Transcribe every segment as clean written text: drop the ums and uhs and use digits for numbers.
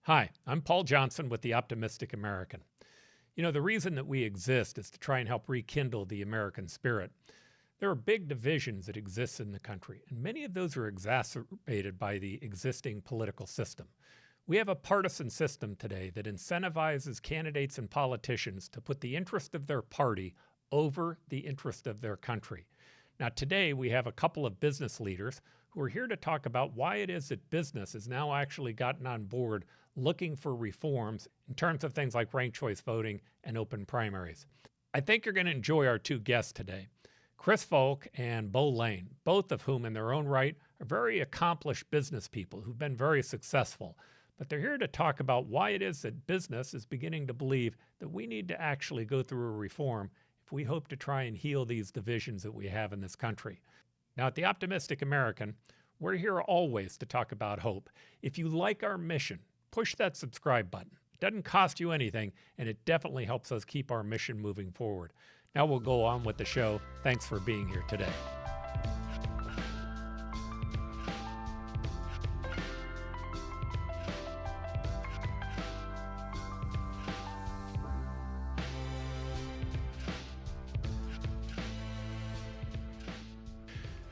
Hi, I'm Paul Johnson with the Optimistic American. You know, the reason that we exist is to try and help rekindle the American spirit. There are big divisions that exist in the country, and many of those are exacerbated by the existing political system. We have a partisan system today that incentivizes candidates and politicians to put the interest of their party over the interest of their country. Now, today we have a couple of business leaders who are here to talk about why it is that business has now actually gotten on board looking for reforms in terms of things like ranked choice voting and open primaries. I think you're going to enjoy our two guests today, Chris Volk and Beau, both of whom in their own right are very accomplished business people who've been very successful. But they're here to talk about why it is that business is beginning to believe that we need to actually go through a reform if we hope to try and heal these divisions that we have in this country. Now, at the Optimistic American, we're here always to talk about hope. If you like our mission, push that subscribe button. It doesn't cost you anything, and it definitely helps us keep our mission moving forward. Now we'll go on with the show. Thanks for being here today.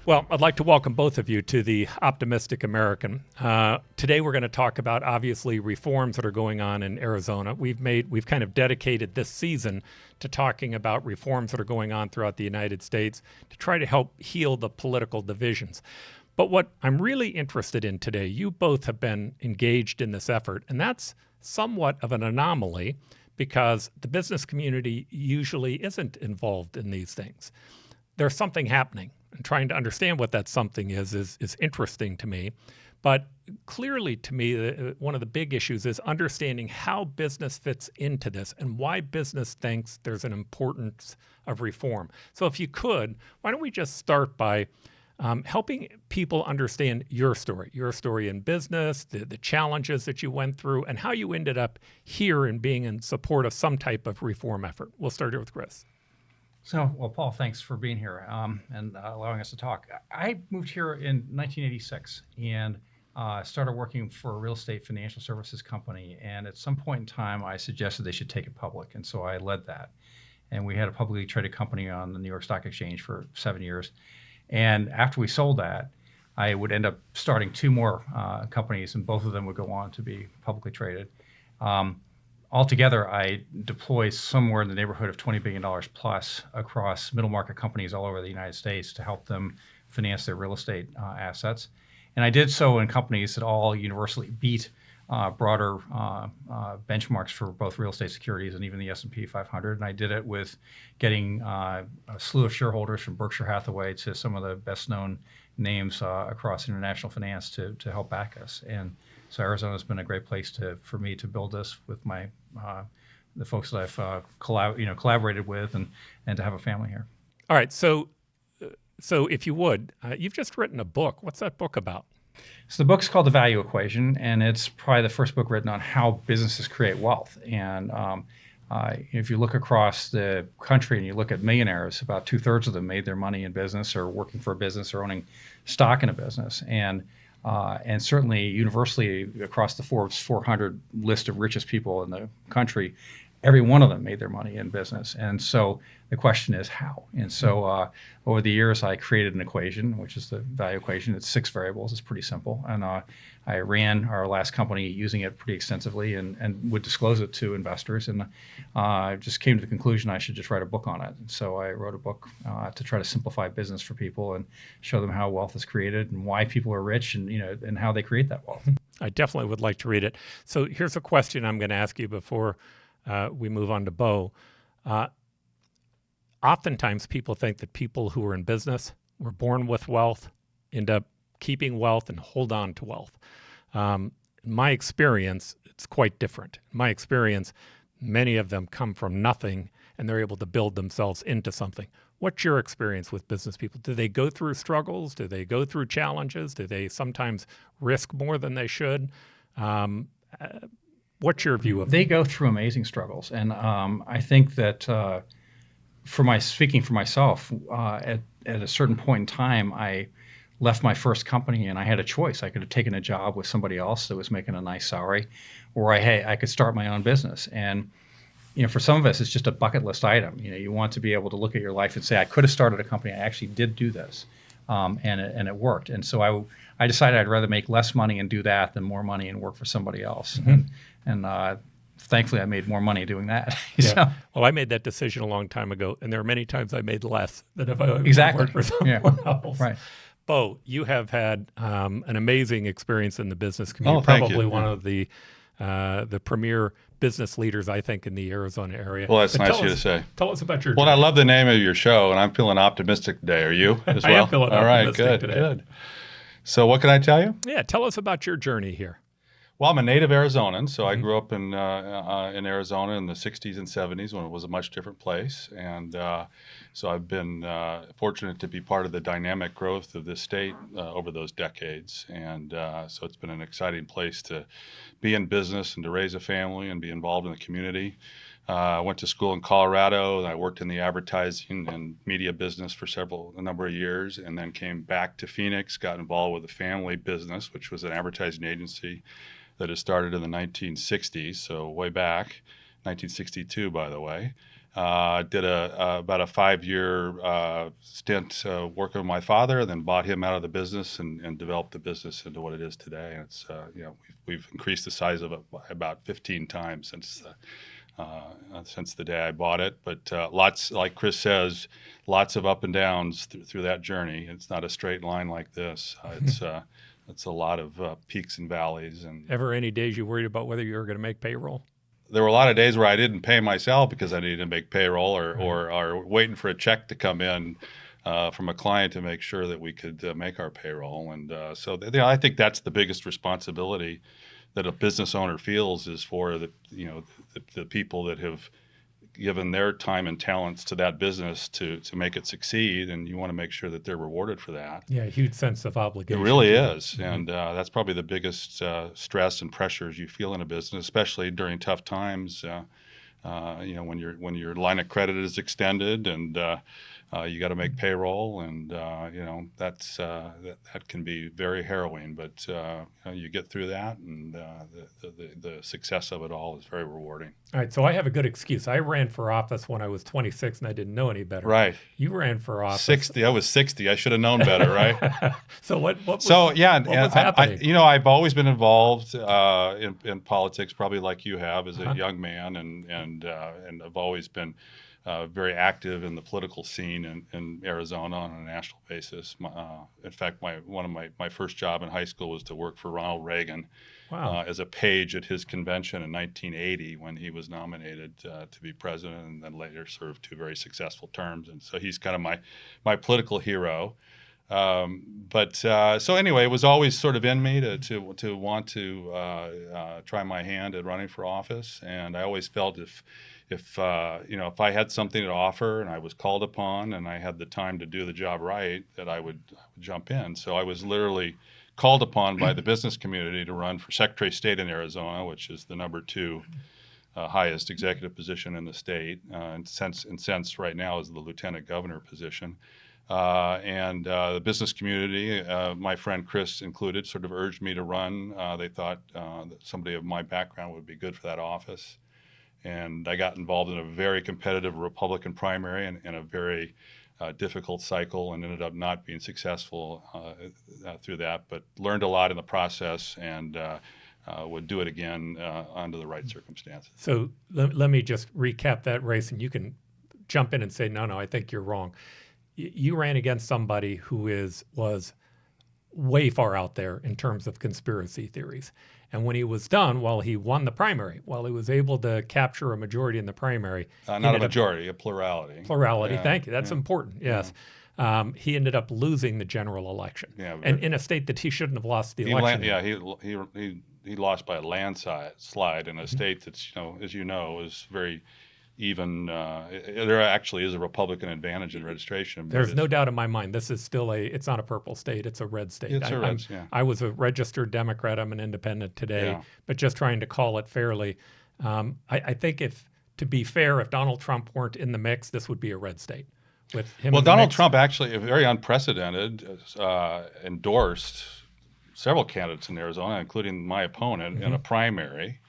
Well, I'd like to welcome both of you to the Optimistic American. Today we're going to talk about, obviously, reforms that are going on in Arizona. We've kind of dedicated this season to talking about reforms that are going on throughout the United States to try to help heal the political divisions. But what I'm really interested in today, you both have been engaged in this effort, and that's somewhat of an anomaly because the business community usually isn't involved in these things. There's something happening. And trying to understand what that something is interesting to me. But clearly to me, one of the big issues is understanding how business fits into this and why business thinks there's an importance of reform. So if you could, why don't we just start by helping people understand your story in business, the challenges that you went through, and how you ended up here and being in support of some type of reform effort. We'll start here with Chris. Well, Paul, thanks for being here and allowing us to talk. I moved here in 1986 and started working for a real estate financial services company. And at some point in time, I suggested they should take it public. And so I led that. And we had a publicly traded company on the New York Stock Exchange for 7 years. And after we sold that, I would end up starting two more companies, and both of them would go on to be publicly traded. Altogether, I deploy somewhere in the neighborhood of $20 billion plus across middle market companies all over the United States to help them finance their real estate assets. And I did so in companies that all universally beat broader benchmarks for both real estate securities and even the S&P 500. And I did it with getting a slew of shareholders from Berkshire Hathaway to some of the best known names across international finance to help back us. And so Arizona's been a great place for me to build this with the folks that I've collaborated with and to have a family here. All right. So if you would, you've just written a book. What's that book about? So the book's called The Value Equation, and it's probably the first book written on how businesses create wealth. And if you look across the country and you look at millionaires, about 2/3 of them made their money in business or working for a business or owning stock in a business. And certainly universally across the Forbes 400 list of richest people in the country, every one of them made their money in business. And so the question is how? And so over the years, I created an equation, which is the value equation. It's 6 variables. It's pretty simple. And I ran our last company using it pretty extensively and would disclose it to investors. And I just came to the conclusion I should just write a book on it. And so I wrote a book to try to simplify business for people and show them how wealth is created and why people are rich and how they create that wealth. I definitely would like to read it. So here's a question I'm going to ask you before we move on to Beau. Oftentimes people think that people who are in business were born with wealth, end up keeping wealth and hold on to wealth. In my experience, it's quite different. In my experience, many of them come from nothing and they're able to build themselves into something. What's your experience with business people? Do they go through struggles? Do they go through challenges? Do they sometimes risk more than they should? What's your view of They go through amazing struggles. And I think that speaking for myself, at a certain point in time, I left my first company, and I had a choice. I could have taken a job with somebody else that was making a nice salary, or I could start my own business. And for some of us, it's just a bucket list item. You want to be able to look at your life and say, I could have started a company. I actually did do this, and it worked. And so I decided I'd rather make less money and do that than more money and work for somebody else. Mm-hmm. And thankfully, I made more money doing that. Yeah. So, well, I made that decision a long time ago, and there are many times I made less than if I exactly. worked for someone else. Right. Beau, you have had an amazing experience in the business community. Thank Probably you. one of the premier business leaders, I think, in the Arizona area. Well, that's But nice of you to say. Tell us about your Well, I journey. love the name of your show, and I'm feeling optimistic today. Are you as well? I am feeling All right, optimistic good, today. good. So what can I tell you? Yeah, tell us about your journey here. Well, I'm a native Arizonan, so I Mhm. grew up in Arizona in the 60s and 70s when it was a much different place. And so I've been fortunate to be part of the dynamic growth of this state over those decades. And so it's been an exciting place to be in business and to raise a family and be involved in the community. I went to school in Colorado, and I worked in the advertising and media business for a number of years, and then came back to Phoenix, got involved with a family business, which was an advertising agency that had started in the 1960s, so way back, 1962, by the way. Did about a 5-year stint working with my father, then bought him out of the business and developed the business into what it is today. And it's we've increased the size of it by about 15 times since the day I bought it. But lots, like Chris says, lots of up and downs through that journey. It's not a straight line like this. It's a lot of peaks and valleys. And Ever any days you worried about whether you were going to make payroll? there were a lot of days where I didn't pay myself because I needed to make payroll, or waiting for a check to come in from a client to make sure that we could make our payroll. And so I think that's the biggest responsibility that a business owner feels, is for the people that have given their time and talents to that business to make it succeed, and you want to make sure that they're rewarded for that. Yeah, a huge sense of obligation. It really to them. is, Mhm. and that's probably the biggest stress and pressures you feel in a business, especially during tough times. When your line of credit is extended, and you got to make payroll, and that can be very harrowing. But you get through that, and the success of it all is very rewarding. All right, so I have a good excuse. I ran for office when I was 26 and I didn't know any better. Right. You ran for office. 60. I was 60. I should have known better, right? So what was, So yeah, what was happening? I've always been involved in politics, probably like you have as a young man, and I've always been very active in the political scene in Arizona on a national basis. In fact, one of my first job in high school was to work for Ronald Reagan. Wow. As a page at his convention in 1980 when he was nominated to be president, and then later served 2 very successful terms. And so he's kind of my political hero. So anyway, it was always sort of in me to want to try my hand at running for office. And I always felt if I had something to offer and I was called upon and I had the time to do the job right, that I would jump in. So I was literally called upon by the business community to run for Secretary of State in Arizona, which is the number 2 highest executive position in the state, and since right now is the lieutenant governor position. The business community, my friend Chris included, sort of urged me to run. They thought that somebody of my background would be good for that office. And I got involved in a very competitive Republican primary and a very difficult cycle, and ended up not being successful through that, but learned a lot in the process, and would do it again under the right circumstances. So let me just recap that race, and you can jump in and say, no, I think you're wrong. You ran against somebody who was way far out there in terms of conspiracy theories. And when he was done, while he won the primary, while he was able to capture a majority in the primary. Not a majority, a plurality. Plurality, Yeah, thank you. That's important, yes. Yeah. He ended up losing the general election. Yeah, and in a state that he shouldn't have lost the election. He lost by a landslide in a state that's, as you know, is very even. There actually is a Republican advantage in registration. There's no doubt in my mind. This is still it's not a purple state. It's a red state. It's a red, yeah. I was a registered Democrat. I'm an independent today, but just trying to call it fairly. I think to be fair, if Donald Trump weren't in the mix, this would be a red state. with him? Well, in the Donald mix? Trump actually, very unprecedented, endorsed several candidates in Arizona, including my opponent, in a primary,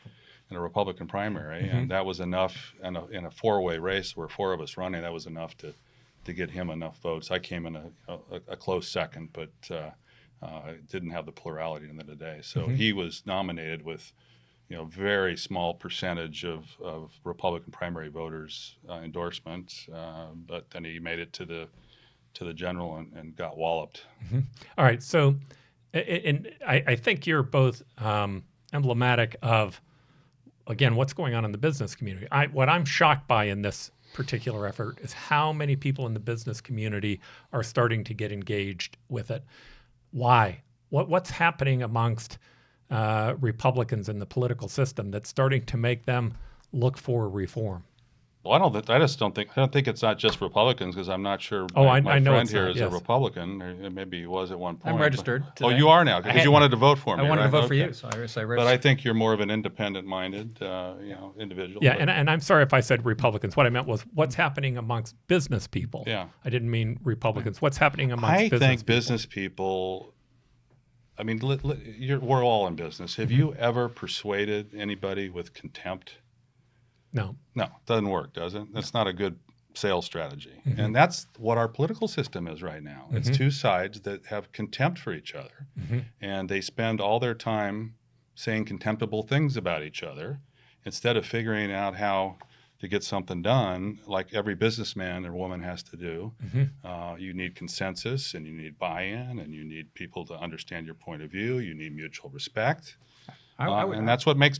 in a Republican primary, and that was enough in a four-way race where four of us running. That was enough to get him enough votes. I came in a close second, but didn't have the plurality in the end of the day. So he was nominated with, very small percentage of Republican primary voters endorsement, but then he made it to the general and got walloped. All right. So, and I think you're both emblematic of, again, what's going on in the business community. What I'm shocked by in this particular effort is how many people in the business community are starting to get engaged with it. Why? What's happening amongst Republicans in the political system that's starting to make them look for reform? Well, I don't think it's not just Republicans, because I'm not sure. Oh, My I know friend it's here not, is yes. a Republican, or maybe he was at one point. I'm registered Oh, today. you are now, because you wanted to vote for me. I wanted right? to vote for Okay. you, so I registered. But I think you're more of an independent-minded, individual. Yeah, but- and I'm sorry if I said Republicans. What I meant was what's happening amongst business people. Yeah. I didn't mean Republicans. What's happening amongst I business think people? business people. I mean, we're all in business. Have you ever persuaded anybody with contempt? No. No, it doesn't work, does it? That's not a good sales strategy. And that's what our political system is right now. It's two sides that have contempt for each other, and they spend all their time saying contemptible things about each other instead of figuring out how to get something done, like every businessman or woman has to do. You need consensus, and you need buy-in, and you need people to understand your point of view. You need mutual respect. And that's what makes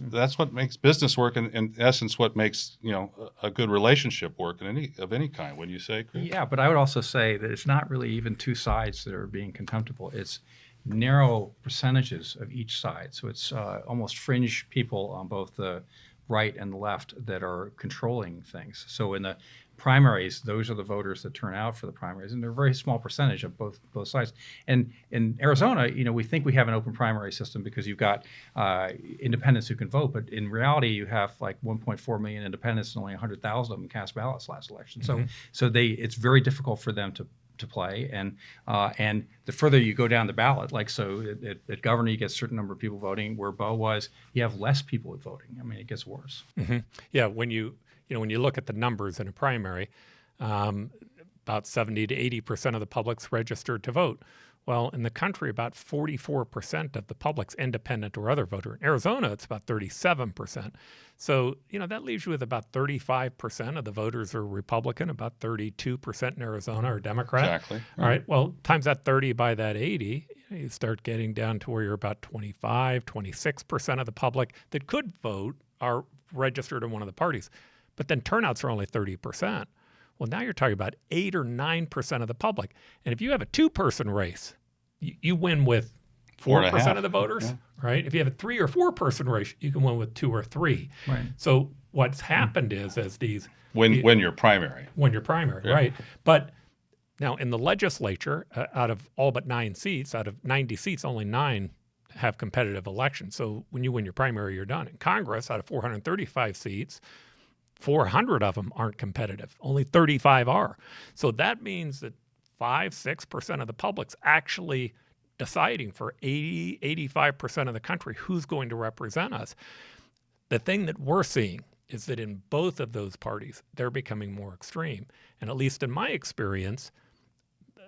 business work, and in essence, what makes a good relationship work of any kind. Wouldn't you say, Chris? Yeah, but I would also say that it's not really even two sides that are being contemptible. It's narrow percentages of each side. So it's almost fringe people on both the right and the left that are controlling things. So in the primaries, those are the voters that turn out for the primaries, and they're a very small percentage of both sides. And in Arizona, we think we have an open primary system because you've got independents who can vote, but in reality, you have like 1.4 million independents, and only 100,000 of them cast ballots last election. So it's very difficult for them to play, and the further you go down the ballot, like so at governor, you get a certain number of people voting. Where Beau was, you have less people voting. I mean, it gets worse. Yeah, when you look at the numbers in a primary, about 70 to 80% of the public's registered to vote. Well, in the country, about 44% of the public's independent or other voter. In Arizona, it's about 37%. So, that leaves you with about 35% of the voters are Republican, about 32% in Arizona are Democrat. Exactly. All right, well, times that 30 by that 80, you start getting down to where you're about 25, 26% of the public that could vote are registered in one of the parties. But then turnouts are only 30%. Well, now you're talking about 8 or 9% of the public. And if you have a two-person race, you win with 4% of the voters, right? If you have a 3 or 4-person race, you can win with 2 or 3. Right. So what's happened is as these When you're primary. when you're primary, right? But now in the legislature, out of all but 9 seats, out of 90 seats, only 9 have competitive elections. So when you win your primary, you're done. In Congress, out of 435 seats, 400 of them aren't competitive. Only 35 are. So that means that 5-6% of the public's actually deciding for 85% of the country who's going to represent us. The thing that we're seeing is that in both of those parties, they're becoming more extreme. And at least in my experience,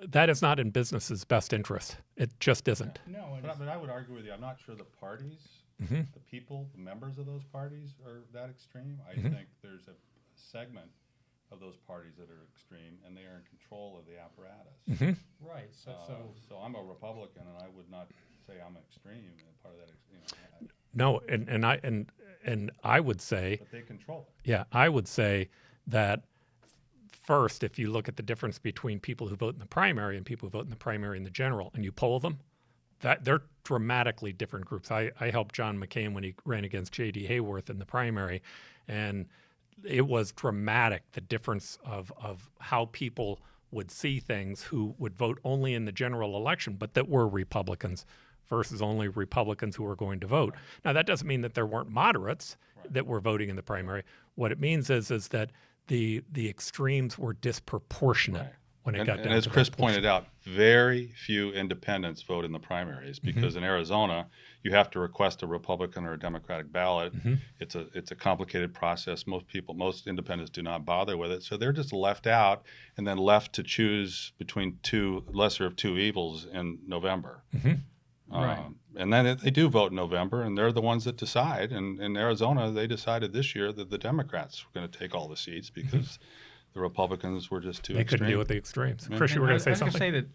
that is not in business's best interest. It just isn't. No, but I would argue with you. I'm not sure the parties, the people, the members of those parties are that extreme. I think there's a segment of those parties that are extreme, and they are in control of the apparatus. Right. So I'm a Republican, and I would not say I'm extreme. Part of that, No, and I would say, but they control it. yeah, I would say that first, if you look at the difference between people who vote in the primary and people who vote in the primary and the general, and you poll them, that they're dramatically different groups. I helped John McCain when he ran against J.D. Hayworth in the primary, and it was dramatic, the difference of how people would see things who would vote only in the general election, but that were Republicans versus only Republicans who were going to vote. Now, that doesn't mean that there weren't moderates that were voting in the primary. What it means is that the extremes were disproportionate when it got down and as to Chris that portion. pointed out, very few independents vote in the primaries because in Arizona, you have to request a Republican or a Democratic ballot. It's a complicated process. Most independents do not bother with it, so they're just left out and then left to choose between two lesser of two evils in November. Right. And then they do vote in November, and they're the ones that decide. And in Arizona, they decided this year that the Democrats were going to take all the seats because the Republicans were just too They couldn't extreme. deal with the extremes. Yeah. Chris, you were going to say I was something? going to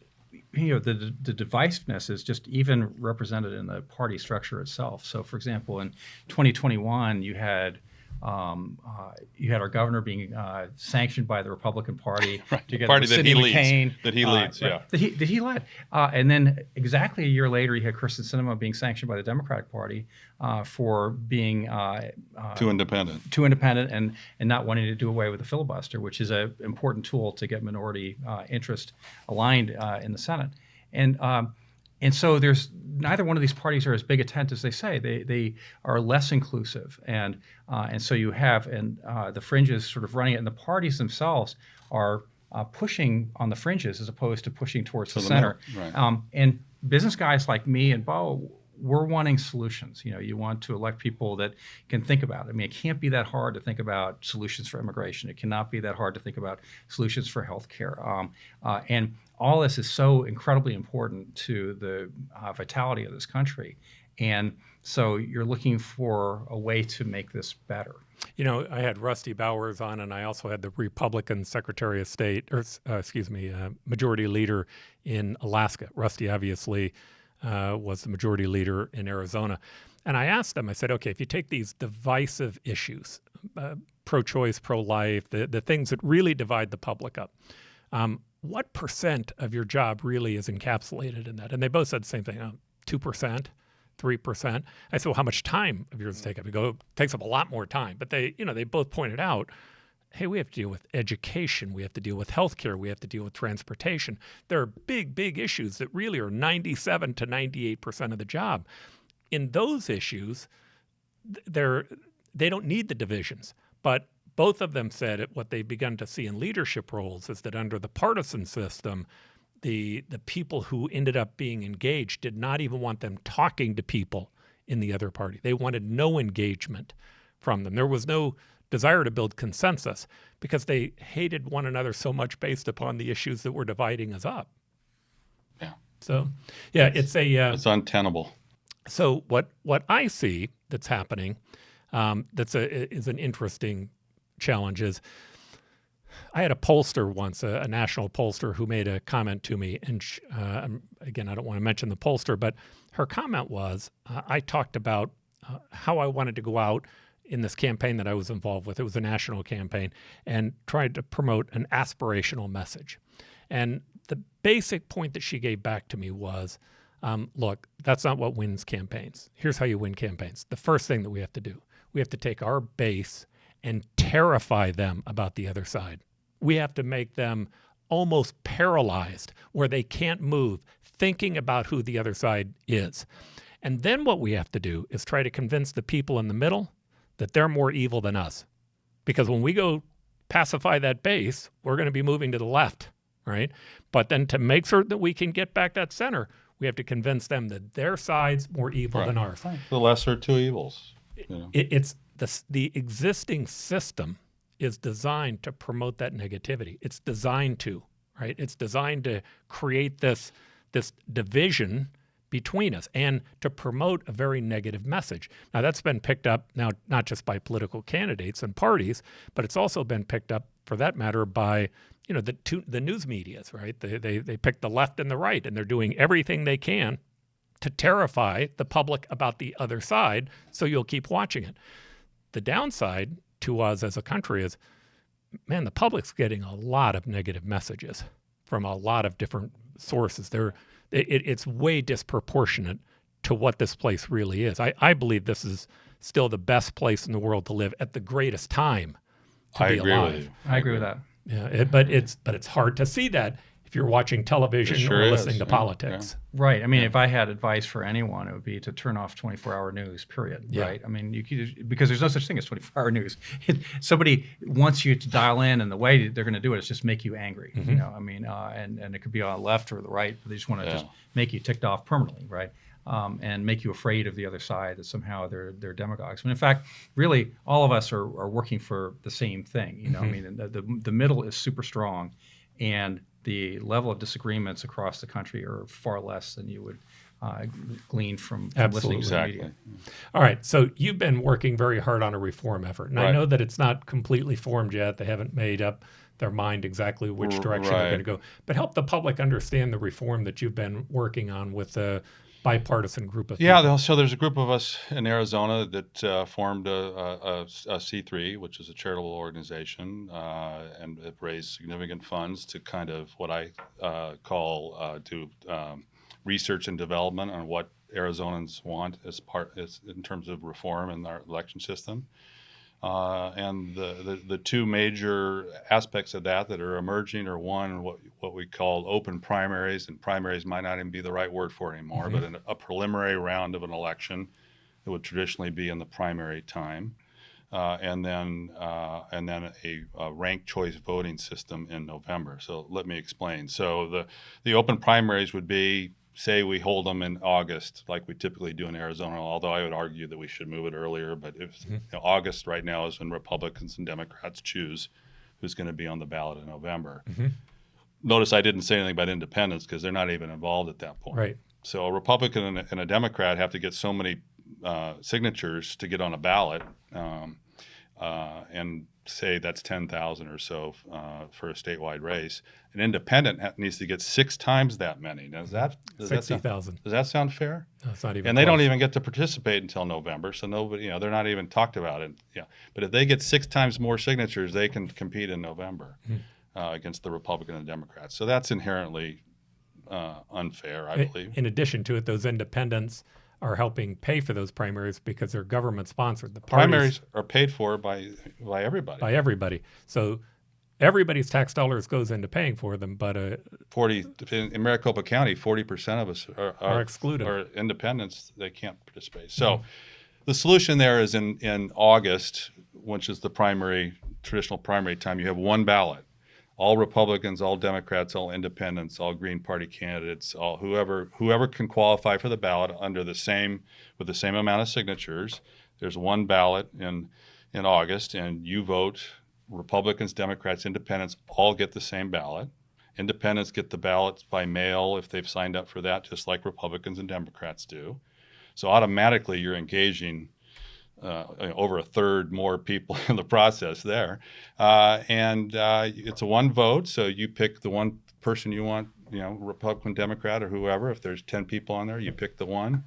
say that the divisiveness is just even represented in the party structure itself. So, for example, in 2021, you had our governor being sanctioned by the Republican Party Right. together Party with that Sidney he leads. McCain, That he leads, right, yeah. that he led. And then exactly a year later, you had Kristen Sinema being sanctioned by the Democratic Party for being Too independent. and not wanting to do away with the filibuster, which is an important tool to get minority interest aligned in the Senate. And so there's neither one of these parties are as big a tent as they say. They are less inclusive, and so you have the fringes sort of running it, and the parties themselves are pushing on the fringes as opposed to pushing towards the center. middle, right. And business guys like me and Beau, we're wanting solutions. You want to elect people that can think about it. I mean, it can't be that hard to think about solutions for immigration. It cannot be that hard to think about solutions for healthcare. And all this is so incredibly important to the vitality of this country. And so you're looking for a way to make this better. I had Rusty Bowers on, and I also had the Republican Secretary of State, or Majority Leader in Alaska. Rusty obviously was the Majority Leader in Arizona. And I asked them, I said, okay, if you take these divisive issues, pro-choice, pro-life, the things that really divide the public up, what percent of your job really is encapsulated in that? And they both said the same thing, 2%, 3%. I said, well, how much time of yours take up? You go, it takes up a lot more time. But they both pointed out, hey, we have to deal with education. We have to deal with healthcare. We have to deal with transportation. There are big, big issues that really are 97 to 98% of the job. In those issues, they don't need the divisions. But both of them said what they've begun to see in leadership roles is that under the partisan system, the people who ended up being engaged did not even want them talking to people in the other party. They wanted no engagement from them. There was no desire to build consensus because they hated one another so much based upon the issues that were dividing us up. Yeah. So, yeah, it's untenable. So what I see that's happening is an interesting challenge is I had a pollster once, a national pollster, who made a comment to me. And again, I don't want to mention the pollster, but her comment was, I talked about how I wanted to go out in this campaign that I was involved with. It was a national campaign, and tried to promote an aspirational message. And the basic point that she gave back to me was, look, that's not what wins campaigns. Here's how you win campaigns. The first thing that we have to do, we have to take our base and terrify them about the other side. We have to make them almost paralyzed where they can't move, thinking about who the other side is. And then what we have to do is try to convince the people in the middle that they're more evil than us. Because when we go pacify that base, we're going to be moving to the left, right? But then to make certain that we can get back that center, we have to convince them that their side's more evil than ours. The lesser of two evils. It's the existing system is designed to promote that negativity. It's designed to, right? It's designed to create this division between us and to promote a very negative message. Now, that's been picked up now not just by political candidates and parties, but it's also been picked up, for that matter, by the news medias, right? They pick the left and the right, and they're doing everything they can to terrify the public about the other side, so you'll keep watching it. The downside to us as a country is, man, the public's getting a lot of negative messages from a lot of different sources. It's way disproportionate to what this place really is. I believe this is still the best place in the world to live at the greatest time to be alive. I agree with that. Yeah, but it's hard to see that. if you're watching television sure or is, listening to yeah, politics. Right. I mean, if I had advice for anyone, it would be to turn off 24-hour news, period. Yeah. Right. I mean, you could, because there's no such thing as 24-hour news. Somebody wants you to dial in, and the way they're going to do it is just make you angry. You know, I mean, and it could be on the left or the right, but they just want to just make you ticked off permanently, right? And make you afraid of the other side, that somehow they're demagogues. When in fact, really, all of us are working for the same thing. You know, I mean, the middle is super strong, and the level of disagreements across the country are far less than you would glean from listening to the media. All right, so you've been working very hard on a reform effort, and I Right. know that it's not completely formed yet. They haven't made up their mind exactly which direction they're going to go. But help the public understand the reform that you've been working on with the bipartisan group of Yeah, people. so there's a group of us in Arizona that formed a C3, which is a charitable organization, and it raised significant funds to kind of what I call do research and development on what Arizonans want as in terms of reform in our election system. And the two major aspects of that are emerging are, one, what we call open primaries, and primaries might not even be the right word for it anymore, but a preliminary round of an election that would traditionally be in the primary time, and then a ranked choice voting system in November. So let me explain. So the open primaries would be, say we hold them in August, like we typically do in Arizona, although I would argue that we should move it earlier. But August right now is when Republicans and Democrats choose who's going to be on the ballot in November. Notice I didn't say anything about independents because they're not even involved at that point. Right. So a Republican and a Democrat have to get so many signatures to get on a ballot, and say that's 10,000 or so for a statewide race. An independent needs to get 6 times that many. Now, does 60,000. Does that sound fair? No, it's not even. And they don't close. even get to participate until November, so nobody, they're not even talked about it. Yeah, but if they get 6 times more signatures, they can compete in November against the Republican and Democrats. So that's inherently unfair, I believe. In addition to it, those independents are helping pay for those primaries because they're government sponsored. The Primaries are paid for by everybody. by everybody. So everybody's tax dollars goes into paying for them, but 40 in Maricopa County, 40% of us are excluded. Are independents. They can't participate. So the solution there is in August, which is the traditional primary time. You have one ballot. All Republicans, all Democrats, all independents, all Green Party candidates, all whoever can qualify for the ballot with the same amount of signatures. There's one ballot in August, and you vote. Republicans, Democrats, Independents all get the same ballot. Independents get the ballots by mail if they've signed up for that, just like Republicans and Democrats do. So automatically you're engaging over a third more people in the process there. And it's a one vote, so you pick the one person you want, Republican, Democrat, or whoever. If there's 10 people on there, you pick the one.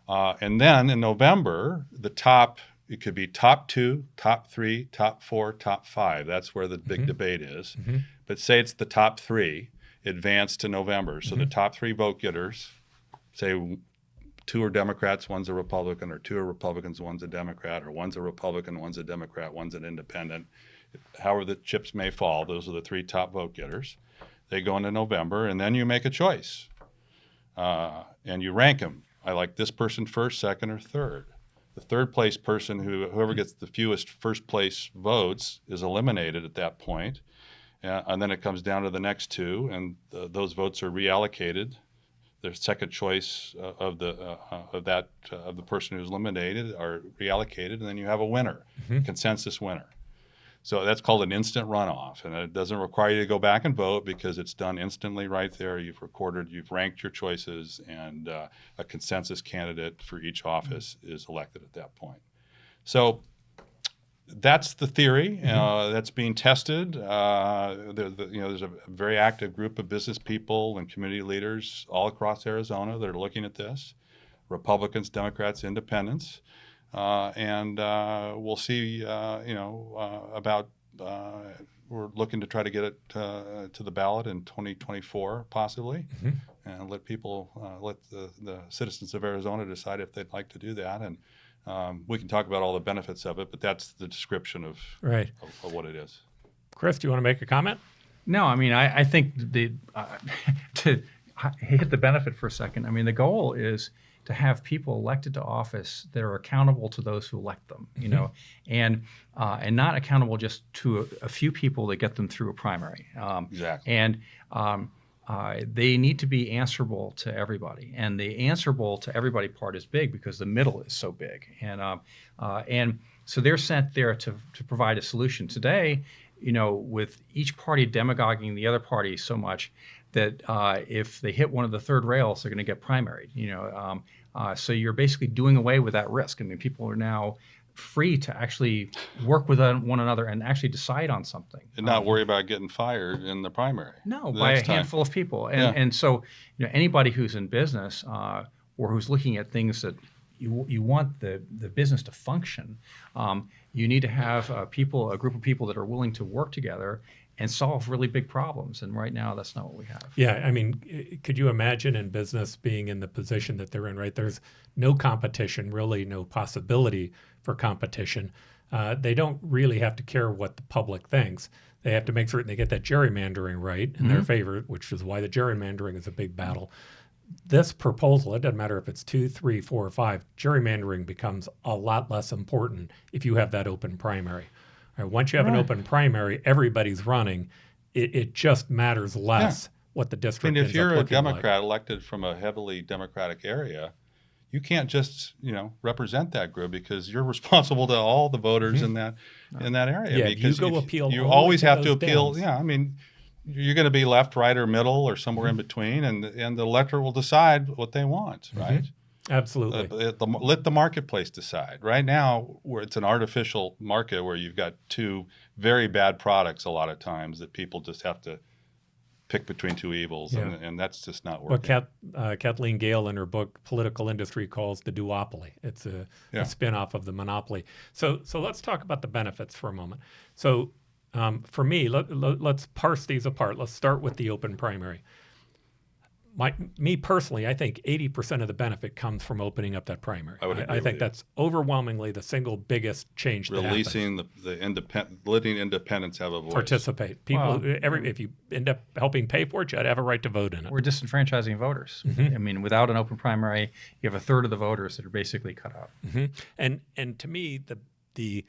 And then in November, it could be top 2, top 3, top 4, top 5. That's where the big debate is. But say it's the top 3, advance to November. So the top 3 vote getters, say 2 are Democrats, one's a Republican, or 2 are Republicans, one's a Democrat, or one's a Republican, one's a Democrat, one's an independent. However the chips may fall, those are the 3 top vote getters. They go into November, and then you make a choice. And you rank them. I like this person first, second, or third. The third place person, whoever gets the fewest first place votes, is eliminated at that point. And then it comes down to the next 2, and those votes are reallocated. The second choice of the person who's eliminated are reallocated, and then you have a winner, consensus winner. So that's called an instant runoff, and it doesn't require you to go back and vote because it's done instantly right there. You've ranked your choices, and a consensus candidate for each office is elected at that point. So that's the theory that's being tested. There's a very active group of business people and community leaders all across Arizona that are looking at this. Republicans, Democrats, Independents. And we'll see, we're looking to try to get it to the ballot in 2024, possibly, and let the citizens of Arizona decide if they'd like to do that. And we can talk about all the benefits of it, but that's the description of what it is. Chris, do you want to make a comment? No, I mean, I think to hit the benefit for a second, I mean, the goal is to have people elected to office that are accountable to those who elect them, you know, and not accountable just to a few people that get them through a primary. Exactly. And they need to be answerable to everybody, and the answerable to everybody part is big because the middle is so big, and so they're sent there to provide a solution. Today, you know, with each party demagoguing the other party so much that if they hit one of the third rails, they're going to get primaried. You know, so you're basically doing away with that risk. I mean, people are now free to actually work with one another and actually decide on something, and not worry about getting fired in the primary. No, by a handful of people. And so, you know, anybody who's in business or who's looking at things that you want the business to function, you need to have a group of people that are willing to work together and solve really big problems. And right now, that's not what we have. Yeah, I mean, could you imagine in business being in the position that they're in, right? There's no competition, really no possibility for competition. They don't really have to care what the public thinks. They have to make certain they get that gerrymandering right in their favor, which is why the gerrymandering is a big battle. This proposal, it doesn't matter if it's 2, 3, 4, or 5, gerrymandering becomes a lot less important if you have that open primary. All right, once you have an open primary, everybody's running. It just matters less what the district And if you're a Democrat like. elected from a heavily Democratic area, you can't just, you know, represent that group because you're responsible to all the voters in that area. Yeah, because you go appeal. You always have to those appeal. downs. Yeah, I mean, you're going to be left, right, or middle, or somewhere in between, and the electorate will decide what they want, right? Absolutely. Let the marketplace decide. Right now, where it's an artificial market where you've got two very bad products a lot of times that people just have to pick between two evils, and that's just not working. What Kathleen Gale in her book Political Industry calls the duopoly. It's a spin-off of the monopoly. So let's talk about the benefits for a moment. So for me, let's parse these apart. Let's start with the open primary. Me personally, I think 80% of the benefit comes from opening up that primary. I think that's overwhelmingly the single biggest change. Releasing the independent, letting independents have a voice. Participate. People, if you end up helping pay for it, you have a right to vote in it. We're disenfranchising voters. I mean, without an open primary, you have a third of the voters that are basically cut out. And to me, the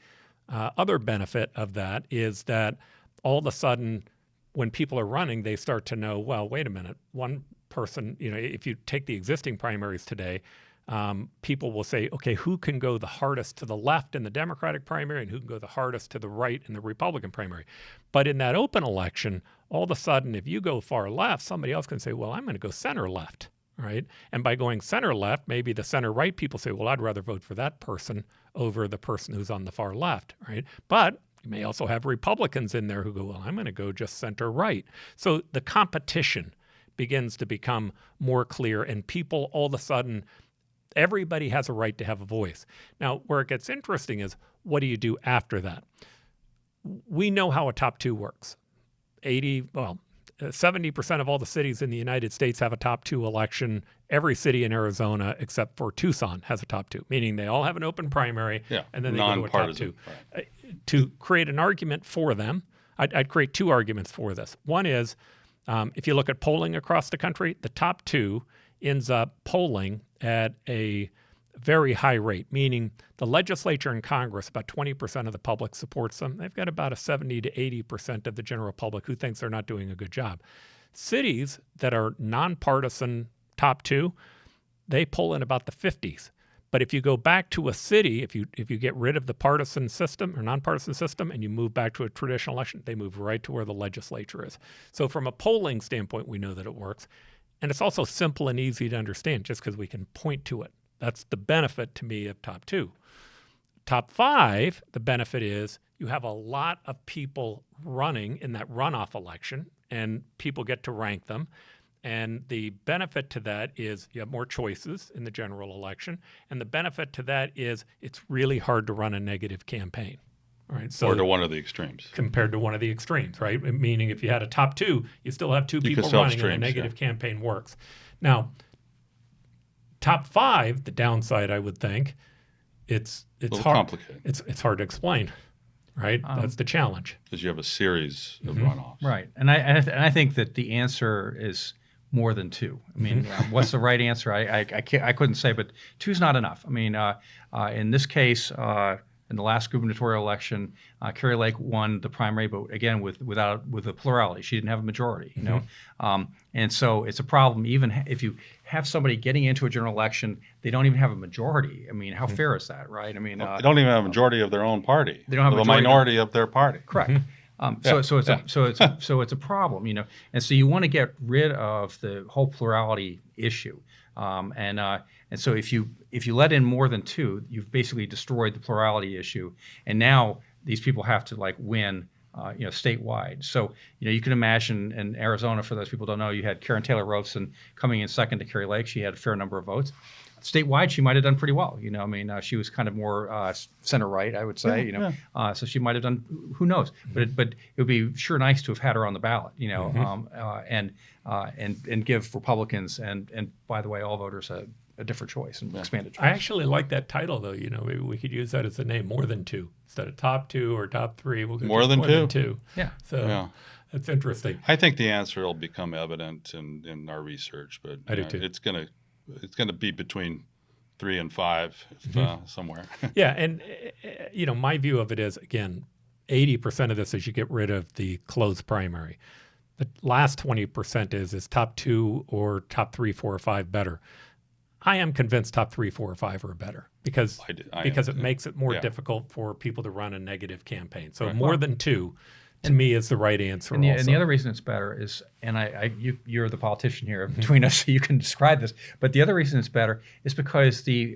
other benefit of that is that all of a sudden, when people are running, they start to know, well, wait a minute, one person, you know, if you take the existing primaries today, people will say, okay, who can go the hardest to the left in the Democratic primary and who can go the hardest to the right in the Republican primary. But in that open election, all of a sudden, if you go far left, somebody else can say, well, I'm going to go center left, right? And by going center left, maybe the center right people say, well, I'd rather vote for that person over the person who's on the far left, right? But you may also have Republicans in there who go, well, I'm going to go just center right. So the competition begins to become more clear, and people all of a sudden, everybody has a right to have a voice. Now, where it gets interesting is, what do you do after that? We know how a top two works. 70% of all the cities in the United States have a top two election. Every city in Arizona, except for Tucson, has a top two, meaning they all have an open primary, and then they go to a top two. Right. To create an argument for them, I'd create two arguments for this. One is, if you look at polling across the country, the top two ends up polling at a very high rate, meaning the legislature and Congress, about 20% of the public supports them. They've got about a 70 to 80% of the general public who thinks they're not doing a good job. Cities that are nonpartisan top two, they poll in about the 50s. But if you go back to a city, if you get rid of the partisan system or nonpartisan system and you move back to a traditional election, they move right to where the legislature is. So from a polling standpoint, we know that it works. And it's also simple and easy to understand just because we can point to it. That's the benefit to me of top two. Top five, the benefit is you have a lot of people running in that runoff election and people get to rank them. And the benefit to that is you have more choices in the general election. And the benefit to that is it's really hard to run a negative campaign. Right? So or to one of the extremes. Compared to one of the extremes, right? Meaning if you had a top two, you still have two people running and a negative campaign works. Now, top five, the downside, I would think, it's hard. Complicated. It's hard to explain. right? That's the challenge. Because you have a series of runoffs. Right, and I think that the answer is more than 2. I mean, what's the right answer? I couldn't say, but 2's not enough. I mean, in this case, in the last gubernatorial election, Kari Lake won the primary, but again with a plurality. She didn't have a majority, you know, and so it's a problem. Even if you have somebody getting into a general election, they don't even have a majority. I mean, how fair is that, right? I mean, They don't even have a majority of their own party. They don't have a minority of their party. Correct. So it's a problem, you know, and so you want to get rid of the whole plurality issue, and so if you let in more than 2, you've basically destroyed the plurality issue, and now these people have to like win, you know, statewide. So you know you can imagine in Arizona, for those people who don't know, you had Karen Taylor Robeson coming in second to Kari Lake. She had a fair number of votes. Statewide, she might have done pretty well. You know, I mean, she was kind of more center right, I would say. You know, so she might have done. Who knows? But it would be sure nice to have had her on the ballot. You know, and give Republicans and by the way, all voters a different choice and expanded choice. I actually like that title, though. You know, maybe we could use that as a name. More than 2 instead of top 2 or top 3. We'll go More than two. Yeah. So that's interesting. I think the answer will become evident in our research, but I do too. It's gonna be between 3 and 5 somewhere. Yeah, and you know, my view of it is, again, 80% of this is you get rid of the closed primary. The last 20% is top 2 or top 3, 4, or 5 better. I am convinced top 3, 4, or 5 are better because it makes it more difficult for people to run a negative campaign. So more than 2, to me, is the right answer. And the other reason it's better is, and you're the politician here between us, so you can describe this. But the other reason it's better is because the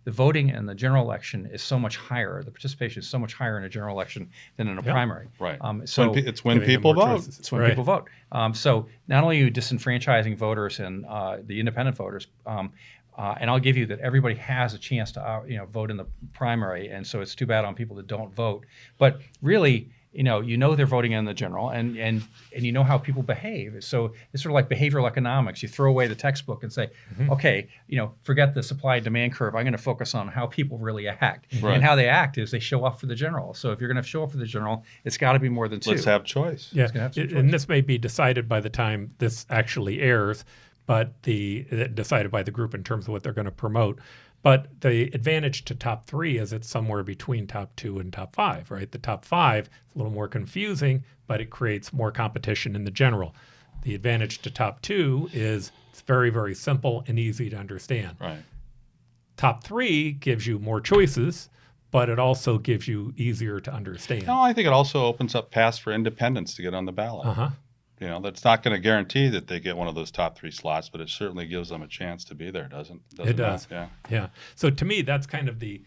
voting in the general election is so much higher. The participation is so much higher in a general election than in a primary. Right. So it's when people vote. It's when people vote. So not only are you disenfranchising voters and the independent voters, and I'll give you that everybody has a chance to vote in the primary, and so it's too bad on people that don't vote. But really, you know they're voting in the general, and you know how people behave. So it's sort of like behavioral economics. You throw away the textbook and say, okay, forget the supply and demand curve. I'm going to focus on how people really act. Right. And how they act is they show up for the general. So if you're going to show up for the general, it's got to be more than 2. Let's have choice. Yeah, and this may be decided by the time this actually airs, but decided by the group in terms of what they're going to promote. But the advantage to top 3 is it's somewhere between top 2 and top 5, right? The top 5 is a little more confusing, but it creates more competition in the general. The advantage to top 2 is it's very, very simple and easy to understand. Right. Top 3 gives you more choices, but it also gives you easier to understand. No, I think it also opens up paths for independents to get on the ballot. That's not going to guarantee that they get one of those top 3 slots, but it certainly gives them a chance to be there, doesn't it? Does. Yeah. So to me, that's kind of the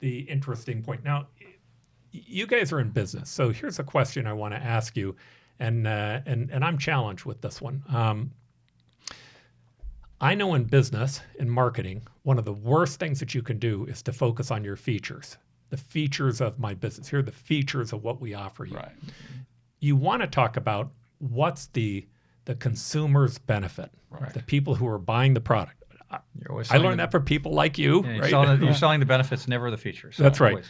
interesting point. Now, you guys are in business, so here's a question I want to ask you, and I'm challenged with this one. I know in business, in marketing, one of the worst things that you can do is to focus on your features. The features of my business. Here are the features of what we offer you. Right. You want to talk about what's the consumer's benefit, right. The people who are buying the product. I learned that from people like you. Yeah, you're selling the benefits, never the features. That's right. Always.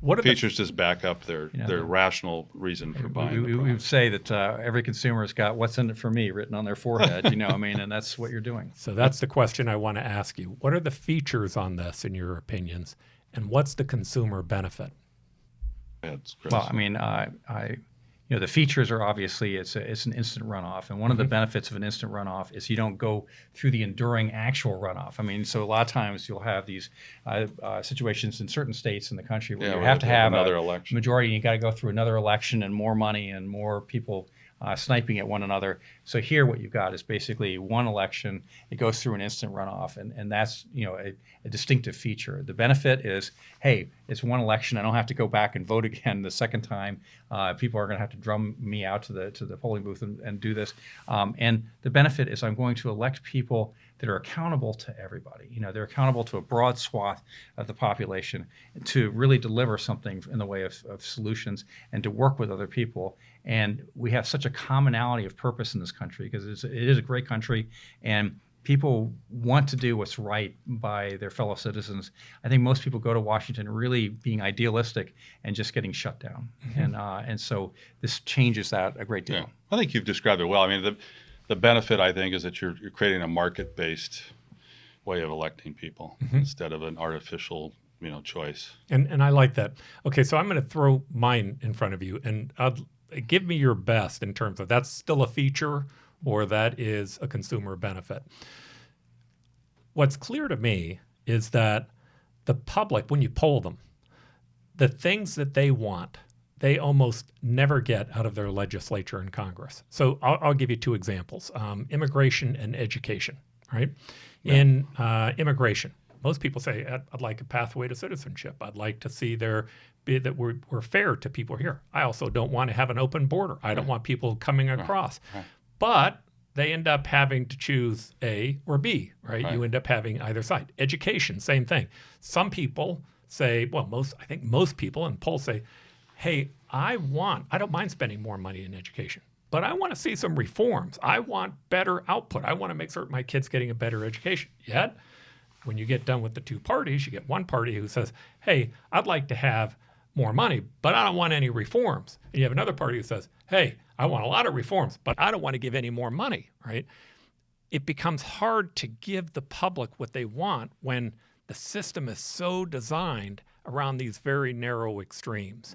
What features just back up their rational reason for buying. We would say that every consumer has got "What's in it for me" written on their forehead. And that's what you're doing. So that's the question I want to ask you. What are the features on this, in your opinions, and what's the consumer benefit? Well, the features are obviously it's an instant runoff, and one of the benefits of an instant runoff is you don't go through the enduring actual runoff. So a lot of times you'll have these situations in certain states in the country where you have to have another a election. majority, and you got to go through another election and more money and more people sniping at one another. So here, what you've got is basically one election. It goes through an instant runoff, and that's a distinctive feature. The benefit is, hey, it's one election. I don't have to go back and vote again the second time. People are going to have to drum me out to the polling booth and do this. And the benefit is I'm going to elect people that are accountable to everybody. They're accountable to a broad swath of the population to really deliver something in the way of solutions and to work with other people. And we have such a commonality of purpose in this country because it is a great country, and people want to do what's right by their fellow citizens. I think most people go to Washington really being idealistic and just getting shut down. And so this changes that a great deal. Yeah. I think you've described it well. I mean, the benefit, I think, is that you're creating a market-based way of electing people instead of an artificial, choice. And I like that. Okay, so I'm going to throw mine in front of you, and give me your best in terms of that's still a feature or that is a consumer benefit. What's clear to me is that the public, when you poll them, the things that they want, they almost never get out of their legislature and Congress. So I'll give you two examples, immigration and education, right? Yeah. In immigration, most people say, I'd like a pathway to citizenship. I'd like to see that we're fair to people here. I also don't want to have an open border. I don't want people coming across. Right. But they end up having to choose A or B, right? You end up having either side. Education, same thing. Some people say, well, I think most people in polls say, hey, I don't mind spending more money in education, but I want to see some reforms. I want better output. I want to make certain my kid's getting a better education. Yet, when you get done with the two parties, you get one party who says, hey, I'd like to have more money, but I don't want any reforms. And you have another party who says, hey, I want a lot of reforms, but I don't want to give any more money, right? It becomes hard to give the public what they want when the system is so designed around these very narrow extremes.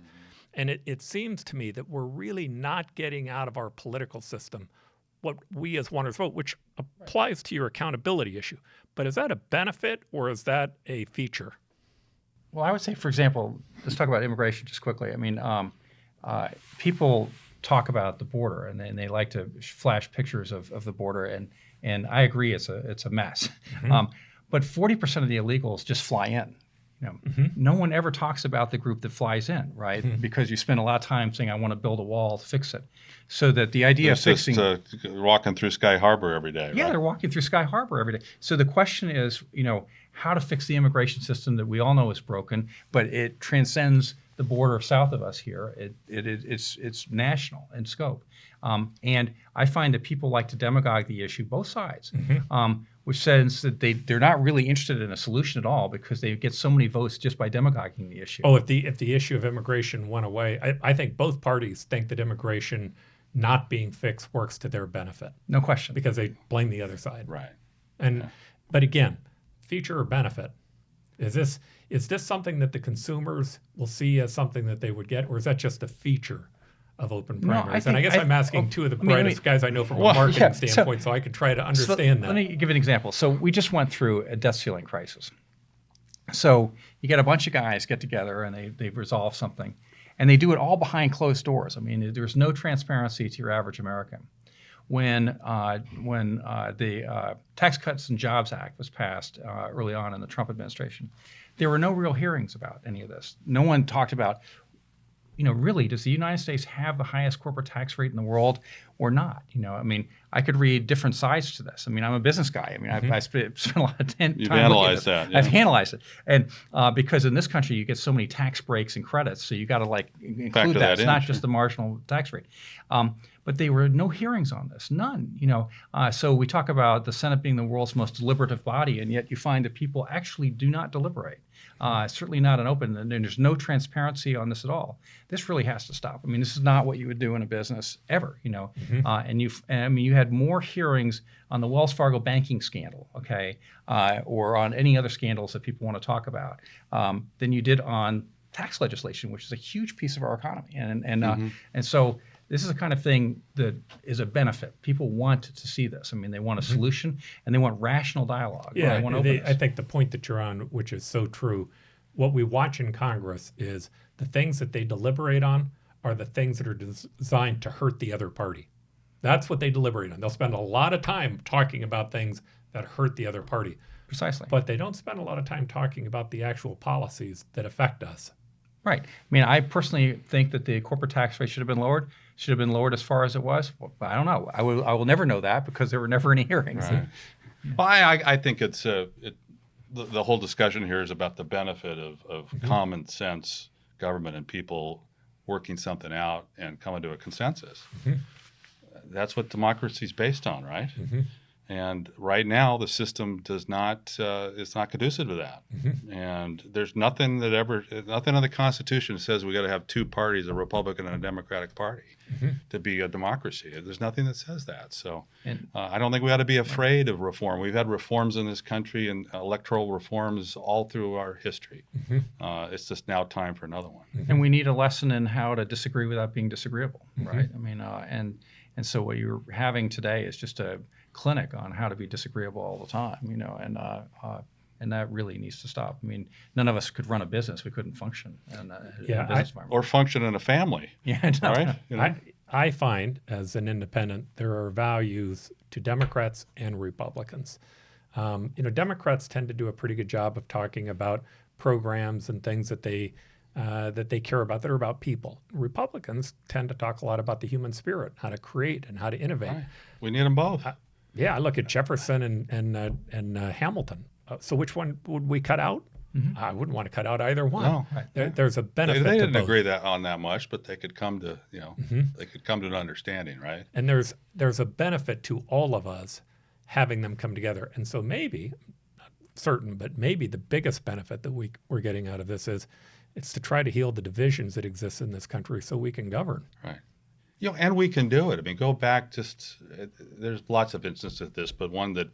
And it seems to me that we're really not getting out of our political system what we as Wonders vote, which applies to your accountability issue. But is that a benefit or is that a feature? Well, I would say, for example, let's talk about immigration just quickly. I mean, people talk about the border and they like to flash pictures of the border, and I agree it's a mess. But 40% of the illegals just fly in. No one ever talks about the group that flies in, right? Because you spend a lot of time saying, I want to build a wall to fix it. So that the idea of fixing... just walking through Sky Harbor every day, Yeah, right? They're walking through Sky Harbor every day. So the question is, how to fix the immigration system that we all know is broken, but it transcends the border south of us here. It's national in scope. And I find that people like to demagogue the issue, both sides. Which says that they're not really interested in a solution at all because they get so many votes just by demagoguing the issue. Oh, if the issue of immigration went away, I think both parties think that immigration not being fixed works to their benefit. No question. Because they blame the other side. Right. But again, feature or benefit, is this something that the consumers will see as something that they would get, or is that just a feature of open primaries? And I guess I'm asking two of the brightest guys I know from a marketing standpoint, so I could try to understand that. Let me give an example. So we just went through a debt ceiling crisis. So you get a bunch of guys get together and they resolve something, and they do it all behind closed doors. I mean, there's no transparency to your average American. When the Tax Cuts and Jobs Act was passed early on in the Trump administration, there were no real hearings about any of this. No one talked about, really, does the United States have the highest corporate tax rate in the world or not? I mean, I could read different sides to this. I mean, I'm a business guy. I mean, I spent a lot of time You've analyzed that. Yeah. I've analyzed it. And because in this country, you get so many tax breaks and credits, so you got to include that. It's not just the marginal tax rate. But there were no hearings on this, none. So we talk about the Senate being the world's most deliberative body, and yet you find that people actually do not deliberate. Certainly not an open, and there's no transparency on this at all. This really has to stop. I mean, this is not what you would do in a business ever, And you had more hearings on the Wells Fargo banking scandal, okay, or on any other scandals that people want to talk about, than you did on tax legislation, which is a huge piece of our economy, and so. This is the kind of thing that is a benefit. People want to see this. I mean, they want a solution and they want rational dialogue. Yeah, I think the point that you're on, which is so true, what we watch in Congress is the things that they deliberate on are the things that are designed to hurt the other party. That's what they deliberate on. They'll spend a lot of time talking about things that hurt the other party. Precisely. But they don't spend a lot of time talking about the actual policies that affect us. Right. I mean, I personally think that the corporate tax rate should have been lowered. Should have been lowered as far as it was. Well, I don't know. I will never know that because there were never any hearings. Right. Well, I think it's the whole discussion here is about the benefit of common sense government and people working something out and coming to a consensus. That's what democracy is based on, right? And right now, the system does not is not conducive to that. And there's nothing in the Constitution says we got to have two parties, a Republican and a Democratic Party, to be a democracy. There's nothing that says that. So I don't think we ought to be afraid of reform. We've had reforms in this country and electoral reforms all through our history. It's just now time for another one. And we need a lesson in how to disagree without being disagreeable, right? I mean, and so what you're having today is just a clinic on how to be disagreeable all the time, and that really needs to stop. I mean, none of us could run a business; we couldn't function in a business environment, or function in a family. Yeah, all right. I find, as an independent, there are values to Democrats and Republicans. Democrats tend to do a pretty good job of talking about programs and things that they care about that are about people. Republicans tend to talk a lot about the human spirit, how to create and how to innovate. Right. We need them both. I look at Jefferson and Hamilton. So which one would we cut out? I wouldn't want to cut out either one. No. There's a benefit. They to didn't both. agree on that much, but they could come to they could come to an understanding, right? And there's a benefit to all of us having them come together. And so maybe, not certain, but maybe the biggest benefit that we're getting out of this is it's to try to heal the divisions that exist in this country so we can govern. Right. And we can do it. I mean, go back there's lots of instances of this, but one that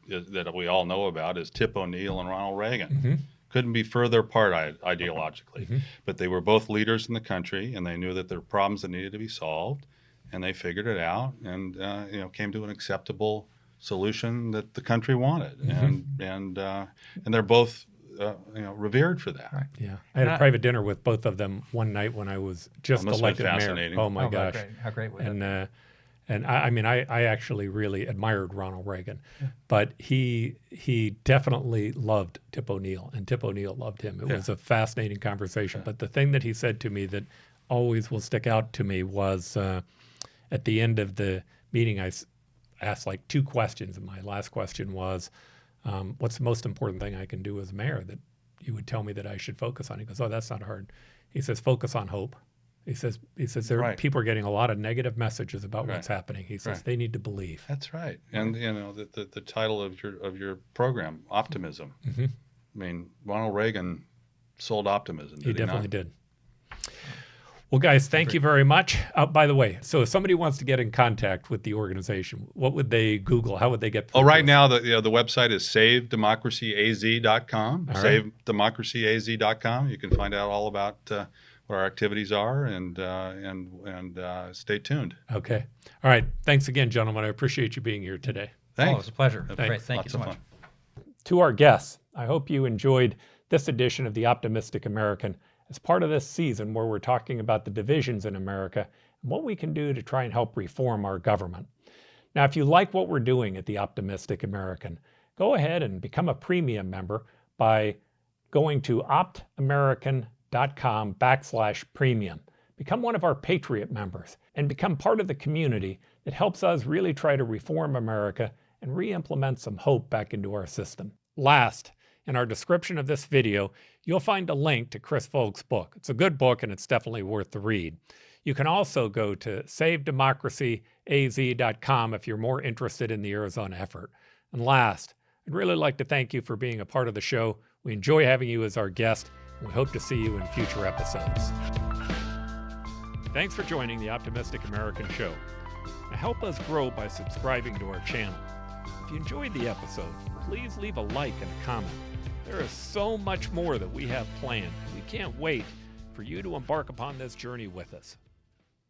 we all know about is Tip O'Neill and Ronald Reagan. Couldn't be further apart ideologically. But they were both leaders in the country, and they knew that there were problems that needed to be solved, and they figured it out and came to an acceptable solution that the country wanted. And they're both revered for that. Right. Yeah, I had a private dinner with both of them one night when I was just elected mayor. Fascinating. Oh my gosh, how great was that? And I actually really admired Ronald Reagan, but he definitely loved Tip O'Neill, and Tip O'Neill loved him. It was a fascinating conversation. But the thing that he said to me that always will stick out to me was at the end of the meeting, I asked like two questions, and my last question was, what's the most important thing I can do as mayor that you would tell me that I should focus on? He goes, oh, that's not hard. He says, focus on hope. He says people are getting a lot of negative messages about what's happening. He says they need to believe. That's right. And the title of your program, optimism. I mean, Ronald Reagan sold optimism. He definitely did. Well, guys, thank you very much. By the way, so if somebody wants to get in contact with the organization, what would they Google? How would they get? Right now, the website is savedemocracyaz.com. Savedemocracyaz.com. You can find out all about what our activities are, and stay tuned. Okay. All right. Thanks again, gentlemen. I appreciate you being here today. Thanks. Oh, it was a pleasure. Thanks. Great. Thank you so much. To our guests, I hope you enjoyed this edition of The Optimistic American as part of this season where we're talking about the divisions in America and what we can do to try and help reform our government. Now, if you like what we're doing at The Optimistic American, go ahead and become a premium member by going to optamerican.com/premium. Become one of our Patriot members and become part of the community that helps us really try to reform America and re-implement some hope back into our system. Last, in our description of this video, you'll find a link to Chris Volk's book. It's a good book and it's definitely worth the read. You can also go to savedemocracyaz.com if you're more interested in the Arizona effort. And last, I'd really like to thank you for being a part of the show. We enjoy having you as our guest, and we hope to see you in future episodes. Thanks for joining the Optimistic American Show. Now help us grow by subscribing to our channel. If you enjoyed the episode, please leave a like and a comment. There is so much more that we have planned. We can't wait for you to embark upon this journey with us.